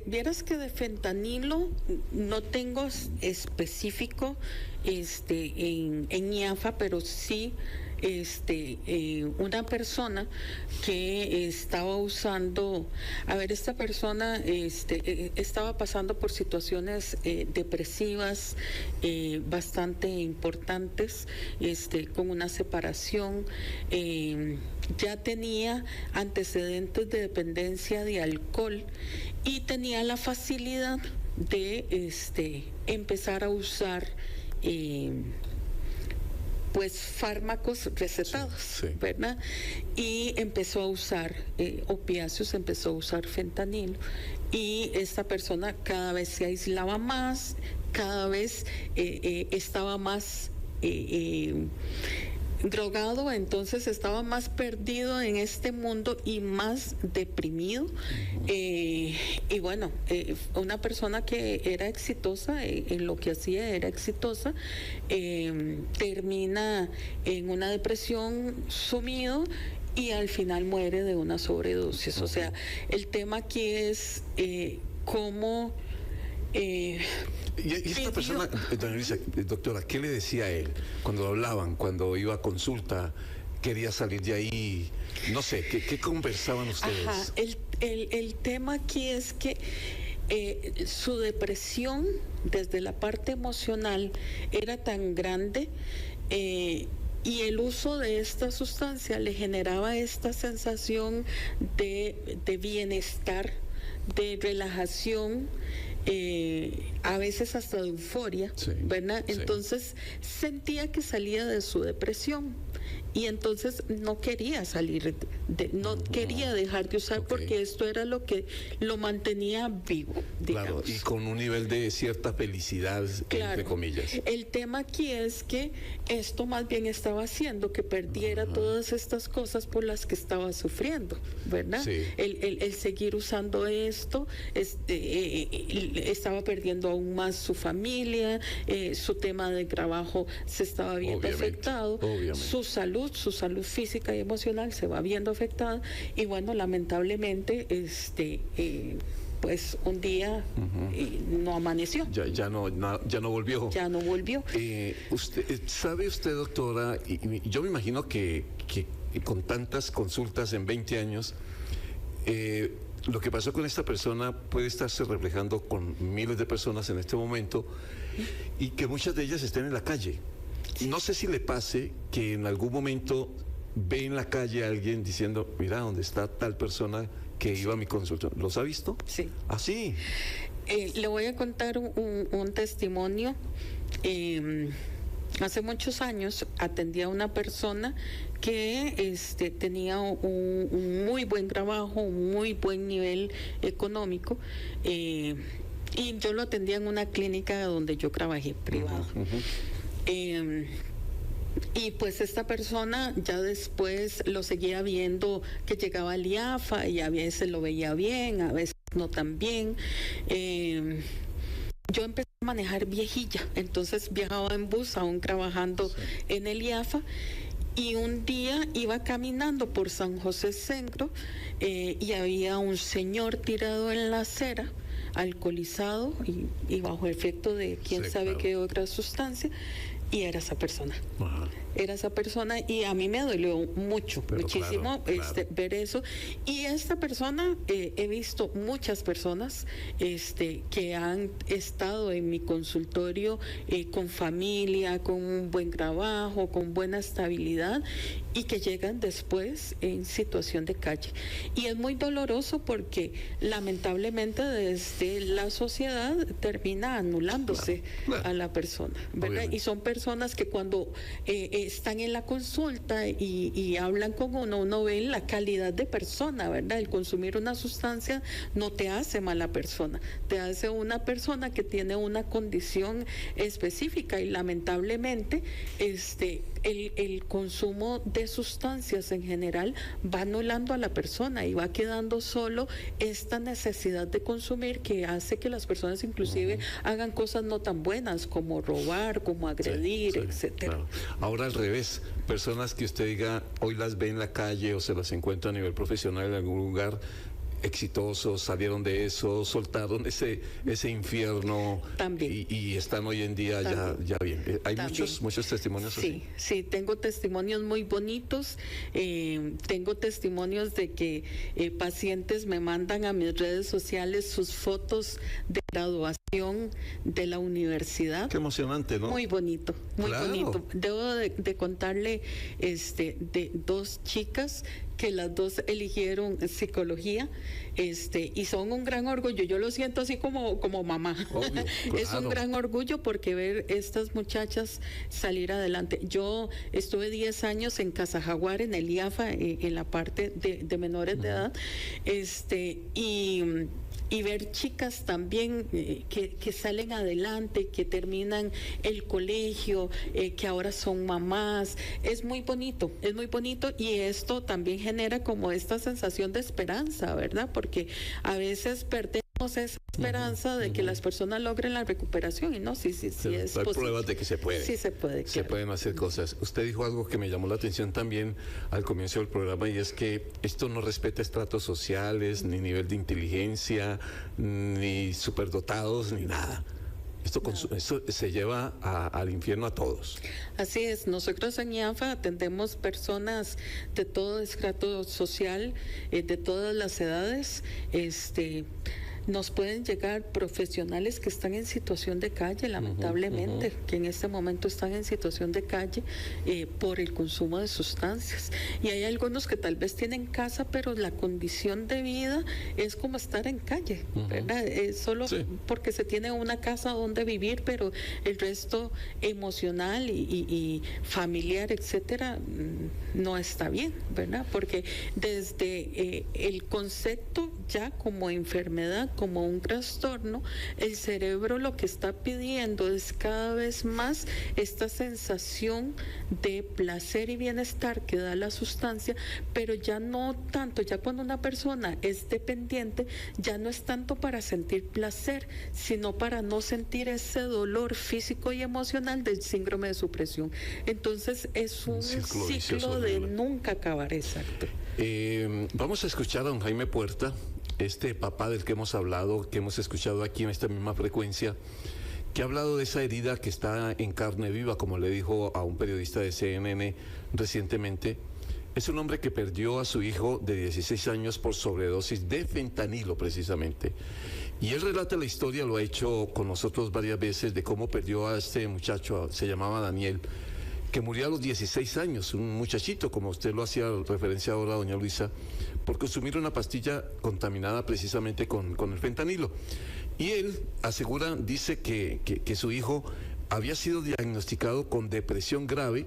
vieras que de fentanilo no tengo específico en IAFA, pero sí una persona que estaba usando, esta persona estaba pasando por situaciones depresivas bastante importantes, con una separación, ya tenía antecedentes de dependencia de alcohol y tenía la facilidad de empezar a usar pues fármacos recetados, sí. ¿verdad? Y empezó a usar opiáceos, empezó a usar fentanilo, y esta persona cada vez se aislaba más, cada vez estaba más drogado, entonces estaba más perdido en este mundo y más deprimido. Y bueno, una persona que era exitosa en lo que hacía, era exitosa, termina en una depresión, sumido, y al final muere de una sobredosis. O sea, el tema aquí es cómo... Y esta persona, doña Luisa, doctora, ¿qué le decía a él cuando hablaban, cuando iba a consulta, quería salir de ahí? No sé, ¿qué conversaban ustedes? Ajá, el tema aquí es que su depresión desde la parte emocional era tan grande, y el uso de esta sustancia le generaba esta sensación de bienestar, de relajación, a veces hasta de euforia, sí, ¿verdad? Sí. Entonces sentía que salía de su depresión y entonces no quería salir, no quería dejar de usar, porque esto era lo que lo mantenía vivo, digamos. Claro, y con un nivel de cierta felicidad, entre comillas. El tema aquí es que esto más bien estaba haciendo que perdiera todas estas cosas por las que estaba sufriendo, ¿verdad? Sí. El seguir usando esto, estaba perdiendo aún más su familia, su tema de trabajo se estaba viendo afectado, su salud física y emocional se va viendo afectada, y bueno, lamentablemente pues un día no amaneció. Ya no volvió. Ya no volvió. ¿Sabe usted, doctora? Y yo me imagino que con tantas consultas en 20 años, lo que pasó con esta persona puede estarse reflejando con miles de personas en este momento, y que muchas de ellas estén en la calle. No sé si le pase que en algún momento ve en la calle a alguien diciendo, mira, ¿dónde está tal persona que iba a mi consulta? ¿Los ha visto? Sí. ¿Ah, sí? Le voy a contar un testimonio. Hace muchos años atendí a una persona que tenía un muy buen trabajo, un muy buen nivel económico, y yo lo atendía en una clínica donde yo trabajé, privada. Y pues esta persona ya después lo seguía viendo que llegaba al IAFA, y a veces lo veía bien, a veces no tan bien. Yo empecé a manejar viejilla, entonces viajaba en bus, aún trabajando en el IAFA, y un día iba caminando por San José Centro, y había un señor tirado en la acera, alcoholizado y bajo efecto de quién sabe qué otra sustancia, y era esa persona. Ajá. Era esa persona, y a mí me dolió muchísimo ver eso. Y esta persona, he visto muchas personas que han estado en mi consultorio con familia, con un buen trabajo, con buena estabilidad, y que llegan después en situación de calle. Y es muy doloroso porque lamentablemente desde la sociedad termina anulándose a la persona, ¿verdad? Y son personas que cuando están en la consulta y hablan con uno ve la calidad de persona, ¿verdad? El consumir una sustancia no te hace mala persona, te hace una persona que tiene una condición específica, y lamentablemente el consumo de sustancias en general va anulando a la persona y va quedando solo esta necesidad de consumir, que hace que las personas inclusive hagan cosas no tan buenas como robar, como agredir, etcétera. Claro. Ahora al revés, personas que usted diga hoy las ve en la calle o se las encuentra a nivel profesional en algún lugar, exitosos, salieron de eso, soltaron ese infierno También. y están hoy en día ya bien. Hay muchos testimonios así. Sí, tengo testimonios muy bonitos. Tengo testimonios de que pacientes me mandan a mis redes sociales sus fotos de graduación de la universidad. Qué emocionante, ¿no? Muy bonito, muy Claro. bonito. Debo de contarle de dos chicas que las dos eligieron psicología, y son un gran orgullo. Yo lo siento así como mamá. Obvio, Es un claro. gran orgullo porque ver estas muchachas salir adelante. Yo estuve 10 años en Casa Jaguar, en el IAFA, en la parte de menores de edad, y ver chicas también que salen adelante, que terminan el colegio, que ahora son mamás. Es muy bonito, y esto también genera como esta sensación de esperanza, ¿verdad? Porque a veces perdemos esa esperanza de que las personas logren la recuperación, y no, sí Pero es hay posible. pruebas de que se puede. Sí se puede, Se claro. pueden hacer cosas. Usted dijo algo que me llamó la atención también al comienzo del programa, y es que esto no respeta estratos sociales, ni nivel de inteligencia, ni superdotados, ni nada. Esto se lleva al infierno a todos. Así es, nosotros en IAFA atendemos personas de todo estrato social, de todas las edades. Nos pueden llegar profesionales que están en situación de calle, lamentablemente, que en este momento están en situación de calle por el consumo de sustancias. Y hay algunos que tal vez tienen casa, pero la condición de vida es como estar en calle, ¿verdad? Solo porque se tiene una casa donde vivir, pero el resto emocional y familiar, etcétera, no está bien, ¿verdad? Porque desde el concepto ya como enfermedad, como un trastorno, el cerebro lo que está pidiendo es cada vez más esta sensación de placer y bienestar que da la sustancia, pero ya no tanto, ya cuando una persona es dependiente, ya no es tanto para sentir placer, sino para no sentir ese dolor físico y emocional del síndrome de supresión. Entonces es un ciclo de nunca acabar, exacto. Vamos a escuchar a don Jaime Puerta, este papá del que hemos hablado, que hemos escuchado aquí en esta misma frecuencia, que ha hablado de esa herida que está en carne viva, como le dijo a un periodista de CNN recientemente. Es un hombre que perdió a su hijo de 16 años por sobredosis de fentanilo, precisamente. Y él relata la historia, lo ha hecho con nosotros varias veces, de cómo perdió a este muchacho, se llamaba Daniel, que murió a los 16 años, un muchachito, como usted lo hacía referencia ahora, doña Luisa, por consumir una pastilla contaminada precisamente con el fentanilo. Y él dice que su hijo había sido diagnosticado con depresión grave,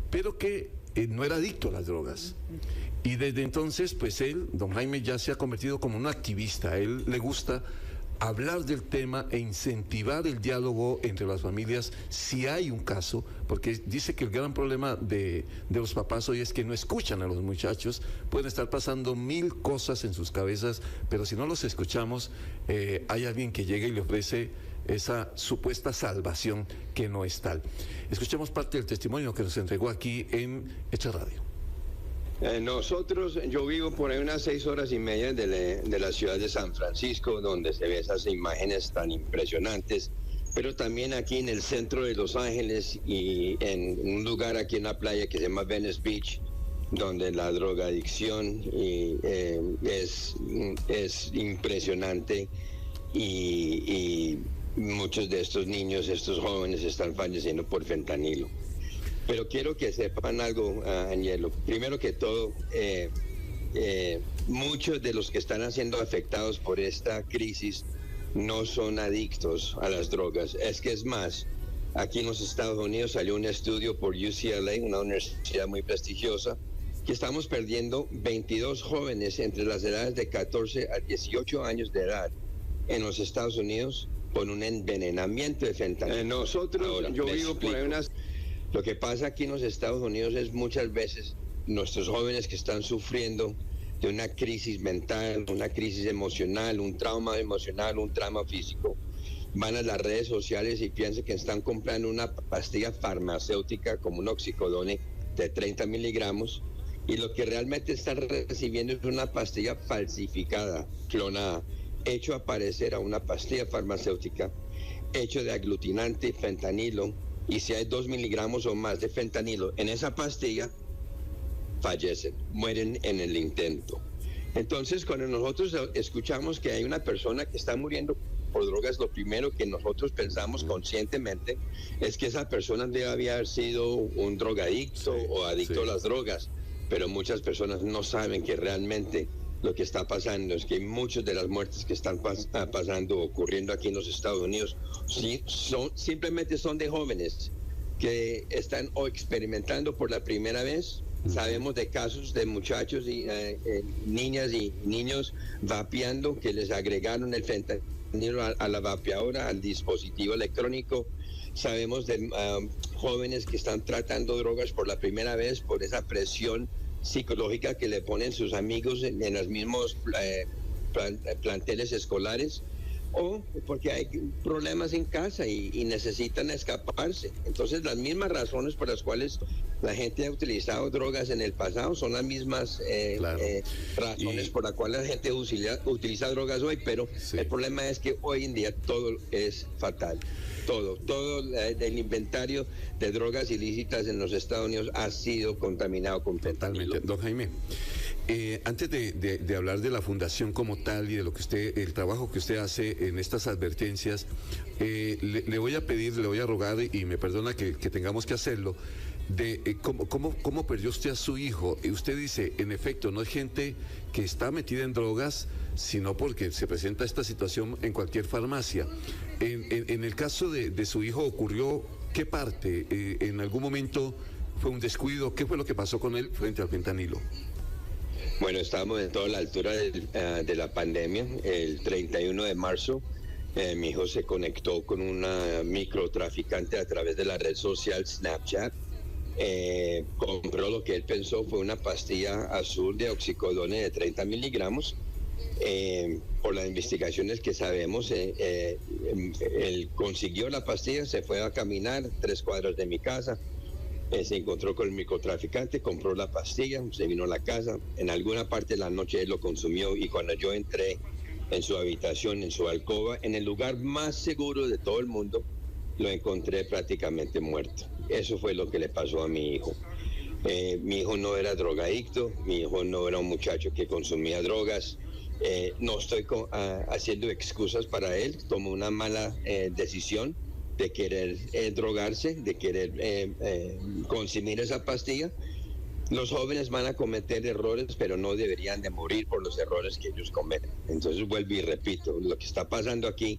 pero que no era adicto a las drogas. Y desde entonces, pues don Jaime, ya se ha convertido como un activista. A él le gusta hablar del tema e incentivar el diálogo entre las familias si hay un caso, porque dice que el gran problema de los papás hoy es que no escuchan a los muchachos. Pueden estar pasando 1000 cosas en sus cabezas, pero si no los escuchamos, hay alguien que llega y le ofrece esa supuesta salvación que no es tal. Escuchemos parte del testimonio que nos entregó aquí en Hecha Radio. Yo vivo por ahí unas 6 horas y media de la ciudad de San Francisco, donde se ven esas imágenes tan impresionantes, pero también aquí en el centro de Los Ángeles y en un lugar aquí en la playa que se llama Venice Beach, donde la drogadicción es impresionante y muchos de estos niños, estos jóvenes están falleciendo por fentanilo. Pero quiero que sepan algo, Angelo. Primero que todo, muchos de los que están siendo afectados por esta crisis no son adictos a las drogas. Es más, aquí en los Estados Unidos salió un estudio por UCLA, una universidad muy prestigiosa, que estamos perdiendo 22 jóvenes entre las edades de 14 a 18 años de edad en los Estados Unidos por un envenenamiento de fentanilo. Yo vivo por ahí unas... Lo que pasa aquí en los Estados Unidos es muchas veces nuestros jóvenes que están sufriendo de una crisis mental, una crisis emocional, un trauma emocional, un trauma físico, van a las redes sociales y piensan que están comprando una pastilla farmacéutica como un oxicodone de 30 miligramos y lo que realmente están recibiendo es una pastilla falsificada, clonada, hecho aparecer a una pastilla farmacéutica, hecho de aglutinante, fentanilo, y si hay 2 miligramos o más de fentanilo en esa pastilla, fallecen, mueren en el intento. Entonces, cuando nosotros escuchamos que hay una persona que está muriendo por drogas, lo primero que nosotros pensamos conscientemente es que esa persona debe haber sido un drogadicto o adicto a las drogas, pero muchas personas no saben que realmente lo que está pasando es que muchas de las muertes que están pasando, ocurriendo aquí en los Estados Unidos, simplemente son de jóvenes que están o experimentando por la primera vez. Sabemos de casos de muchachos y niñas y niños vapeando, que les agregaron el fentanilo a la vapeadora, al dispositivo electrónico. Sabemos de jóvenes que están tratando drogas por la primera vez por esa presión psicológica que le ponen sus amigos en los mismos planteles escolares, o porque hay problemas en casa y necesitan escaparse. Entonces, las mismas razones por las cuales la gente ha utilizado drogas en el pasado son las mismas razones por las cuales la gente utiliza drogas hoy, pero el problema es que hoy en día todo es fatal. Todo el inventario de drogas ilícitas en los Estados Unidos ha sido contaminado con fentanilo. Totalmente. Don Jaime, antes de hablar de la fundación como tal y de lo que el trabajo que usted hace en estas advertencias, le voy a pedir, le voy a rogar, y me perdona que tengamos que hacerlo, de cómo perdió usted a su hijo. Y usted dice, en efecto, no es gente que está metida en drogas, sino porque se presenta esta situación en cualquier farmacia. En el caso de su hijo, ¿ocurrió qué parte? ¿En algún momento fue un descuido? ¿Qué fue lo que pasó con él frente al fentanilo? Bueno, estábamos en toda la altura de la pandemia. El 31 de marzo, mi hijo se conectó con una microtraficante a través de la red social Snapchat. Compró lo que él pensó fue una pastilla azul de oxicodone de 30 miligramos. Por las investigaciones que sabemos, él consiguió la pastilla, se fue a caminar 3 cuadras de mi casa, se encontró con el microtraficante, compró la pastilla, se vino a la casa. En alguna parte de la noche él lo consumió, y cuando yo entré en su habitación, en su alcoba, en el lugar más seguro de todo el mundo, lo encontré prácticamente muerto. Eso fue lo que le pasó a mi hijo. Mi hijo no era drogadicto, mi hijo no era un muchacho que consumía drogas. No estoy haciendo excusas para él. Tomó una mala decisión de querer drogarse, de querer consumir esa pastilla. Los jóvenes van a cometer errores, pero no deberían de morir por los errores que ellos cometen. Entonces vuelvo y repito, lo que está pasando aquí,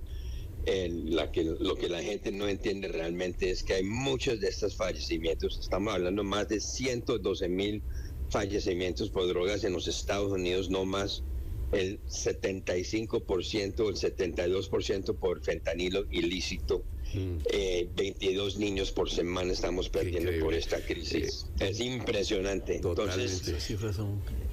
lo que la gente no entiende realmente es que hay muchos de estos fallecimientos. Estamos hablando más de 112,000 fallecimientos por drogas en los Estados Unidos, no más. El 75% o el 72% por fentanilo ilícito. 22 niños por semana estamos perdiendo por esta crisis. Es impresionante. Entonces,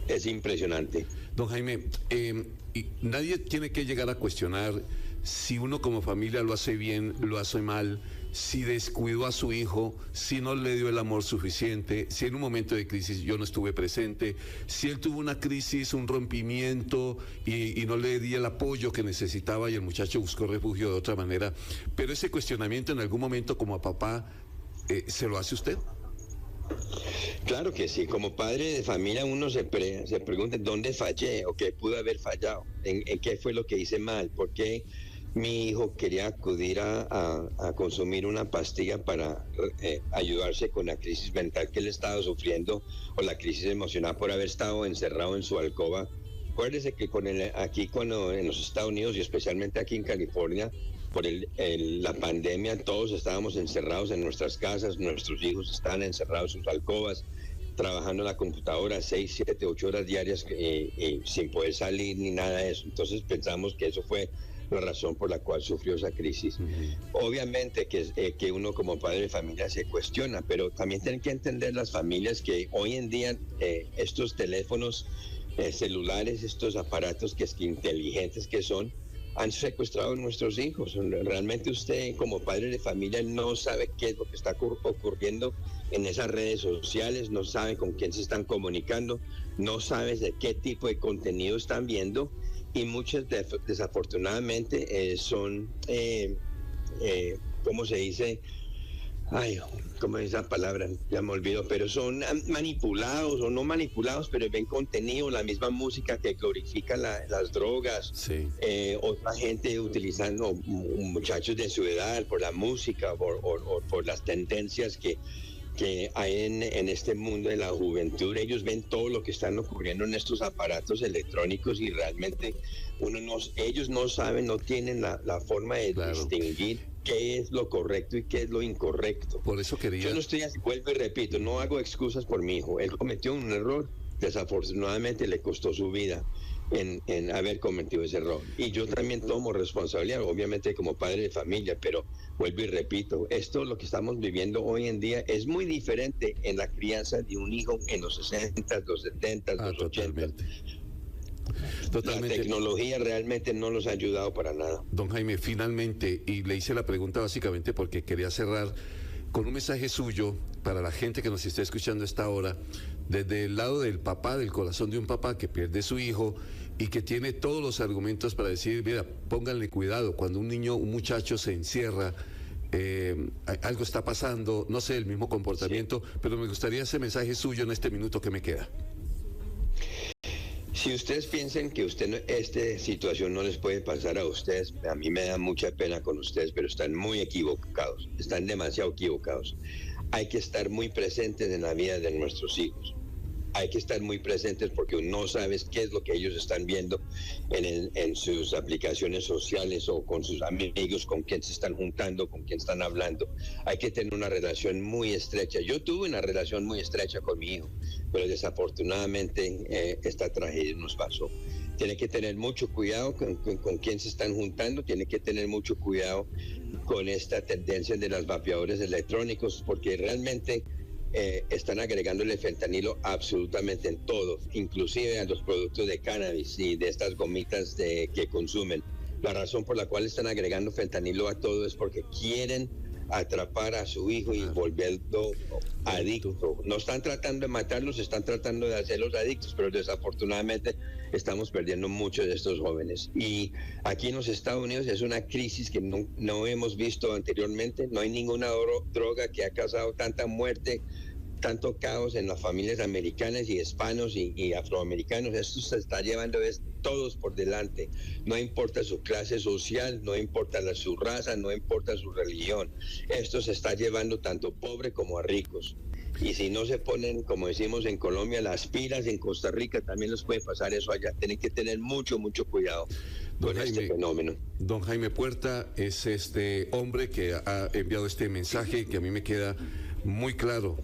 es impresionante. Don Jaime, y nadie tiene que llegar a cuestionar si uno como familia lo hace bien, lo hace mal, si descuidó a su hijo, si no le dio el amor suficiente, si en un momento de crisis yo no estuve presente, si él tuvo una crisis, un rompimiento y no le di el apoyo que necesitaba y el muchacho buscó refugio de otra manera. Pero ese cuestionamiento en algún momento como papá, ¿se lo hace usted? Claro que sí. Como padre de familia uno se pregunta dónde fallé o qué pude haber fallado, en qué fue lo que hice mal, por qué mi hijo quería acudir a consumir una pastilla para ayudarse con la crisis mental que él estaba sufriendo, o la crisis emocional por haber estado encerrado en su alcoba. Acuérdese que aquí cuando en los Estados Unidos, y especialmente aquí en California, por la pandemia, todos estábamos encerrados en nuestras casas, nuestros hijos estaban encerrados en sus alcobas, trabajando en la computadora 6, 7, 8 horas diarias sin poder salir ni nada de eso. Entonces pensamos que eso fue la razón por la cual sufrió esa crisis. Obviamente que uno como padre de familia se cuestiona, pero también tienen que entender las familias que hoy en día estos teléfonos celulares, estos aparatos que inteligentes que son, han secuestrado a nuestros hijos. Realmente usted como padre de familia no sabe qué es lo que está ocurriendo en esas redes sociales, no sabe con quién se están comunicando, no sabes de qué tipo de contenido están viendo, y muchas desafortunadamente son, ¿cómo se dice? Ay, ¿cómo es esa palabra? Ya me olvido, pero son manipulados o no manipulados, pero ven contenido, la misma música que glorifica las drogas. Sí. Otra gente utilizando muchachos de su edad por la música o por las tendencias que hay en este mundo de la juventud. Ellos ven todo lo que están ocurriendo en estos aparatos electrónicos y realmente ellos no saben, no tienen la forma de distinguir qué es lo correcto y qué es lo incorrecto. Por eso quería... Yo no estoy así, vuelvo y repito, no hago excusas por mi hijo. Él cometió un error, desafortunadamente le costó su vida en haber cometido ese error. Y yo también tomo responsabilidad, obviamente como padre de familia, pero vuelvo y repito, esto lo que estamos viviendo hoy en día es muy diferente en la crianza de un hijo en los 60, los 70, los 80. Totalmente. La tecnología realmente no los ha ayudado para nada. Don Jaime, finalmente, y le hice la pregunta básicamente porque quería cerrar con un mensaje suyo para la gente que nos está escuchando a esta hora, desde el lado del papá, del corazón de un papá que pierde su hijo y que tiene todos los argumentos para decir, mira, pónganle cuidado, cuando un niño, un muchacho se encierra, algo está pasando, no sé, el mismo comportamiento, sí. Pero me gustaría ese mensaje suyo en este minuto que me queda. Si ustedes piensan que esta situación no les puede pasar a ustedes, a mí me da mucha pena con ustedes, pero están muy equivocados, están demasiado equivocados. Hay que estar muy presentes en la vida de nuestros hijos. Hay que estar muy presentes porque no sabes qué es lo que ellos están viendo en sus aplicaciones sociales o con sus amigos, con quién se están juntando, con quién están hablando. Hay que tener una relación muy estrecha. Yo tuve una relación muy estrecha con mi hijo, pero desafortunadamente esta tragedia nos pasó. Tiene que tener mucho cuidado con quién se están juntando, tiene que tener mucho cuidado con esta tendencia de los vapeadores electrónicos, porque realmente están agregándole fentanilo absolutamente en todo, inclusive a los productos de cannabis y de estas gomitas que consumen. La razón por la cual están agregando fentanilo a todo es porque quieren atrapar a su hijo y volverlo adicto. No están tratando de matarlos, están tratando de hacerlos adictos, pero desafortunadamente estamos perdiendo muchos de estos jóvenes. Y aquí en los Estados Unidos es una crisis que no hemos visto anteriormente. No hay ninguna droga que ha causado tanta muerte, tanto caos en las familias americanas y hispanos y afroamericanos. Esto se está llevando todos por delante. No importa su clase social, no importa su raza, no importa su religión. Esto se está llevando tanto pobre como a ricos. Y si no se ponen, como decimos en Colombia, las pilas, en Costa Rica también les puede pasar eso allá. Tienen que tener mucho cuidado con este fenómeno. Don Jaime Puerta es este hombre que ha enviado este mensaje que a mí me queda muy claro.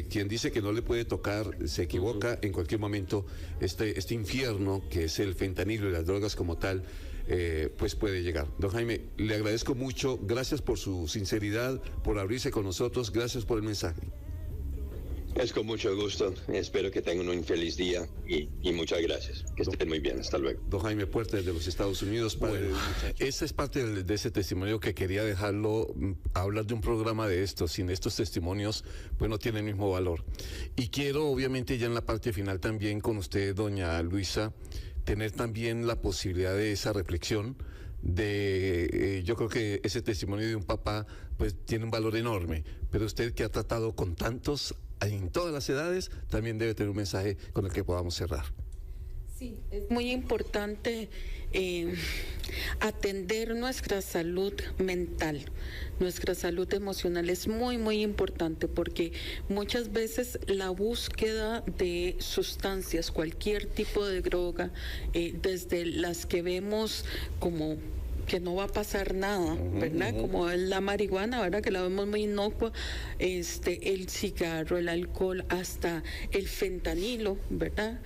Quien dice que no le puede tocar se equivoca. En cualquier momento este infierno que es el fentanilo y las drogas como tal, pues puede llegar. Don Jaime, le agradezco mucho, gracias por su sinceridad, por abrirse con nosotros, gracias por el mensaje. Es con mucho gusto, espero que tengan un feliz día y muchas gracias, que estén muy bien, hasta luego. Don Jaime Puerta desde los Estados Unidos. Bueno, esa es parte de ese testimonio que quería dejarlo. Hablar de un programa de estos, sin estos testimonios, pues no tiene el mismo valor. Y quiero obviamente ya en la parte final también con usted, doña Luisa, tener también la posibilidad de esa reflexión yo creo que ese testimonio de un papá pues tiene un valor enorme, pero usted que ha tratado con tantos en todas las edades también debe tener un mensaje con el que podamos cerrar. Sí, es muy importante atender nuestra salud mental, nuestra salud emocional es muy importante porque muchas veces la búsqueda de sustancias, cualquier tipo de droga, desde las que vemos como que no va a pasar nada, ¿verdad? Como es la marihuana, ¿verdad? Que la vemos muy inocua, el cigarro, el alcohol, hasta el fentanilo, ¿verdad?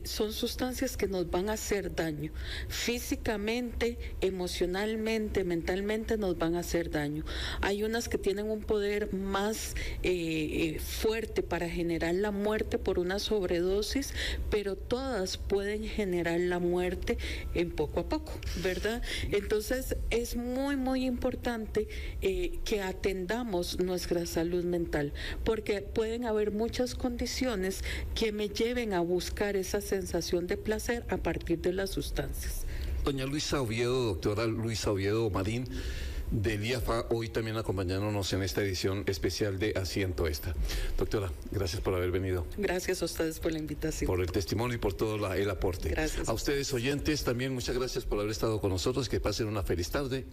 Son sustancias que nos van a hacer daño. Físicamente, emocionalmente, mentalmente nos van a hacer daño. Hay unas que tienen un poder más fuerte para generar la muerte por una sobredosis, pero todas pueden generar la muerte en poco a poco, ¿verdad? Entonces es muy, muy importante que atendamos nuestra salud mental, porque pueden haber muchas condiciones que me lleven a buscar esa sensación de placer a partir de las sustancias. Doña Luisa Oviedo, doctora Luisa Oviedo Marín, del IAFA, hoy también acompañándonos en esta edición especial de Asiento Extra. Doctora, gracias por haber venido. Gracias a ustedes por la invitación. Por el testimonio y por todo el aporte. Gracias. A ustedes oyentes también muchas gracias por haber estado con nosotros. Que pasen una feliz tarde.